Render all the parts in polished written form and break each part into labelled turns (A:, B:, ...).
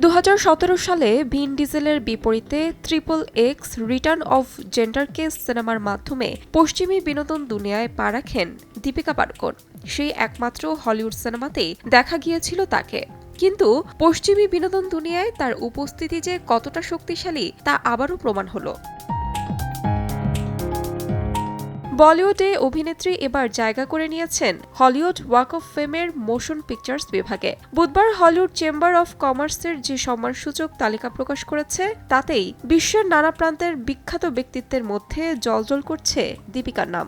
A: 2017 সালে ভিন ডিজেলের বিপরীতে ট্রিপল এক্স রিটার্ন অফ জেন্ডারকে সিনেমার মাধ্যমে পশ্চিমী বিনোদন দুনিয়ায় পা রাখেন দীপিকা পাড়ুকোন। সেই একমাত্র হলিউড সিনেমাতেই দেখা গিয়েছিল তাকে। কিন্তু পশ্চিমী বিনোদন দুনিয়ায় তার উপস্থিতি যে কতটা শক্তিশালী তা আবারও প্রমাণ হলো। বলিউডে অভিনেত্রী এবার জায়গা করে নিয়েছেন হলিউড ওয়াক অফ ফেমের মোশন পিকচার্স বিভাগে। বুধবার হলিউড চেম্বার অফ কমার্সের যে সম্মানসূচক তালিকা প্রকাশ করেছে তাতেই বিশ্বের নানা প্রান্তের বিখ্যাত ব্যক্তিত্বের মধ্যে জ্বলজ্বল করছে দীপিকার নাম।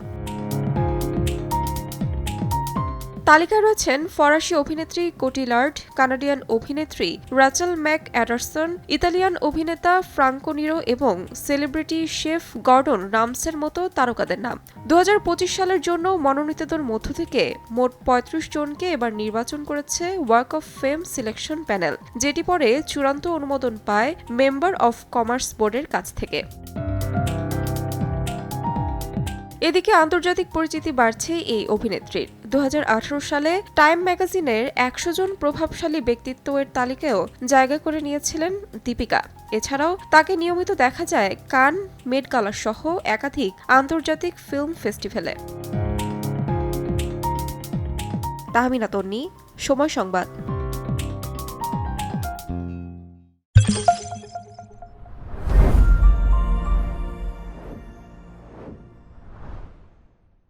A: তালিকায় রয়েছেন ফরাসি অভিনেত্রী কোটিলার্ড, কানাডিয়ান অভিনেত্রী র্যাচেল ম্যাক অ্যাডারসন, ইতালিয়ান অভিনেতা ফ্রাঙ্কো নিরো এবং সেলিব্রিটি শেফ গর্ডন রামসের মতো তারকাদের নাম। 2025 সালের জন্য মনোনীতদের মধ্য থেকে মোট 35 জনকে এবার নির্বাচন করেছে walk of fame selection panel, যেটি পরে চূড়ান্ত অনুমোদন পায় মেম্বার অফ কমার্স বোর্ডের কাছ থেকে। এদিকে আন্তর্জাতিক পরিচিতি বাড়ছে এই অভিনেত্রীর। 2018 সালে টাইম ম্যাগাজিনের 100 জন প্রভাবশালী ব্যক্তিত্বের তালিকায়ও জায়গা করে নিয়েছিলেন দীপিকা। এছাড়াও তাকে নিয়মিত দেখা যায় কান, মেট গালা সহ একাধিক আন্তর্জাতিক ফিল্ম ফেস্টিভ্যালে। তাহমিনা তন্নি, সময় সংবাদ।